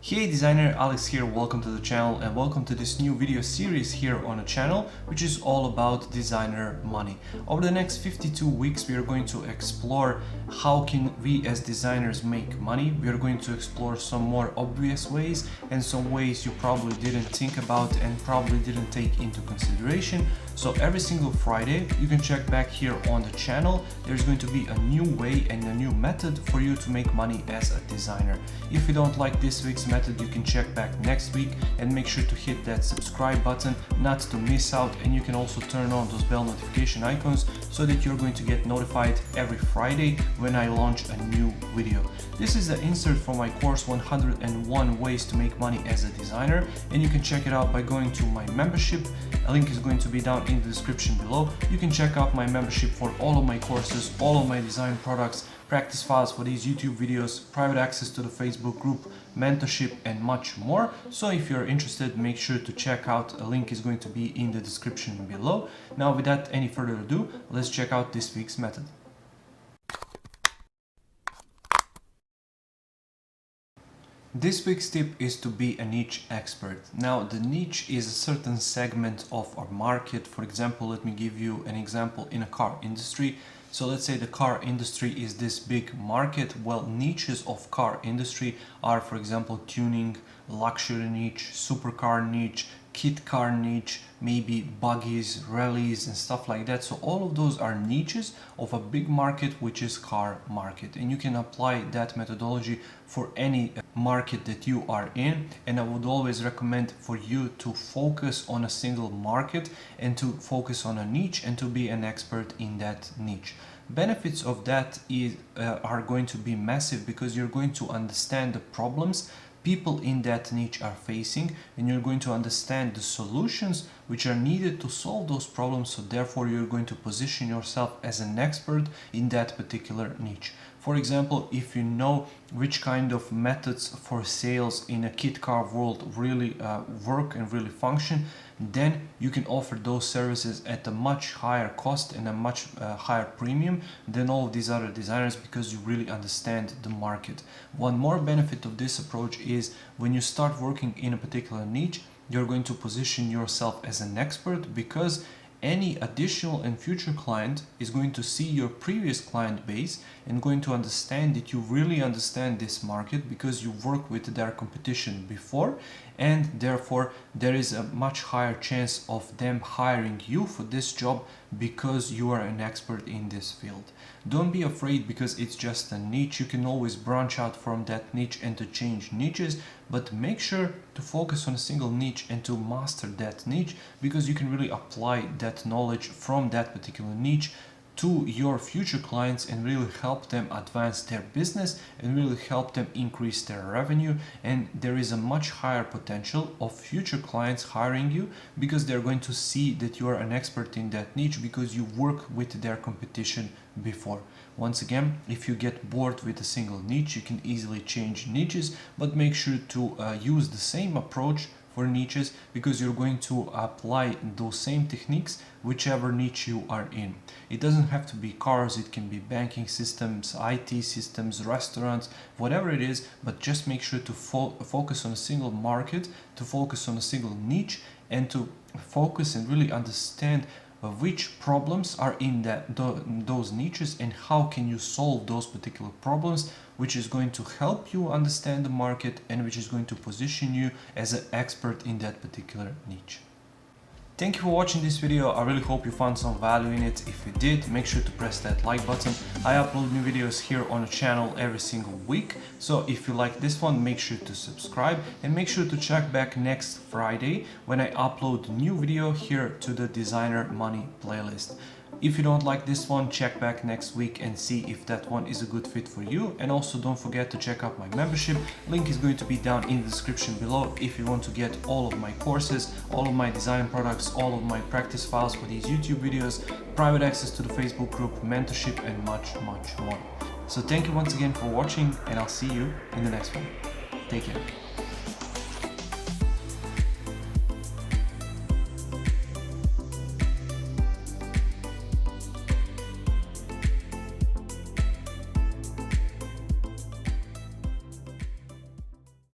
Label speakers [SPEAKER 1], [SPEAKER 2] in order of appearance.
[SPEAKER 1] Hey designer, Alex here, welcome to the channel and welcome to this new video series here on the channel, which is all about designer money. Over the next 52 weeks we are going to explore how can we as designers make money. We are going to explore some more obvious ways and some ways you probably didn't think about and probably didn't take into consideration. So every single Friday you can check back here on the channel. There's going to be a new way and a new method for you to make money as a designer. If you don't like this week's method, you can check back next week and make sure to hit that subscribe button not to miss out, and you can also turn on those bell notification icons so that you're going to get notified every Friday when I launch a new video. This is the insert from my course 101 ways to make money as a designer, and you can check it out by going to my membership. A link is going to be down in the description below. You can check out my membership for all of my courses, all of my design products, practice files for these YouTube videos, private access to the Facebook group, mentorship and much more. So if you're interested, make sure to check out. A link is going to be in the description below. Now without any further ado, let's check out this week's method. This week's tip is to be a niche expert. Now, the niche is a certain segment of our market. For example, let me give you an example in a car industry. So let's say the car industry is this big market. Well, niches of car industry are, for example, tuning, luxury niche, supercar niche, kit car niche, maybe buggies, rallies and stuff like that. So all of those are niches of a big market, which is car market, and you can apply that methodology for any market that you are in. And I would always recommend for you to focus on a single market and to focus on a niche and to be an expert in that niche. Benefits of that are going to be massive, because you're going to understand the problems people in that niche are facing, and you're going to understand the solutions which are needed to solve those problems. So therefore you're going to position yourself as an expert in that particular niche. For example, if you know which kind of methods for sales in a kit car world really work and really function, then you can offer those services at a much higher cost and a much higher premium than all of these other designers, because you really understand the market. One more benefit of this approach is when you start working in a particular niche, you're going to position yourself as an expert, because any additional and future client is going to see your previous client base and going to understand that you really understand this market, because you worked with their competition before, and therefore there is a much higher chance of them hiring you for this job because you are an expert in this field. Don't be afraid, because it's just a niche. You can always branch out from that niche and to change niches, but make sure to focus on a single niche and to master that niche, because you can really apply that knowledge from that particular niche to your future clients and really help them advance their business and really help them increase their revenue. And there is a much higher potential of future clients hiring you, because they're going to see that you are an expert in that niche because you work with their competition before. Once again, if you get bored with a single niche, you can easily change niches, but make sure to use the same approach for niches, because you're going to apply those same techniques whichever niche you are in. It doesn't have to be cars, it can be banking systems, IT systems, restaurants, whatever it is, but just make sure to focus on a single market, to focus on a single niche, and to focus and really understand which problems are in those niches and how can you solve those particular problems, which is going to help you understand the market and which is going to position you as an expert in that particular niche. Thank you for watching this video. I really hope you found some value in it. If you did, make sure to press that like button. I upload new videos here on the channel every single week. So if you like this one, make sure to subscribe and make sure to check back next Friday when I upload a new video here to the Designer Money playlist. If you don't like this one, check back next week and see if that one is a good fit for you. And also don't forget to check out my membership. Link is going to be down in the description below if you want to get all of my courses, all of my design products, all of my practice files for these YouTube videos, private access to the Facebook group, mentorship and much more. So thank you once again for watching, and I'll see you in the next one. Take care.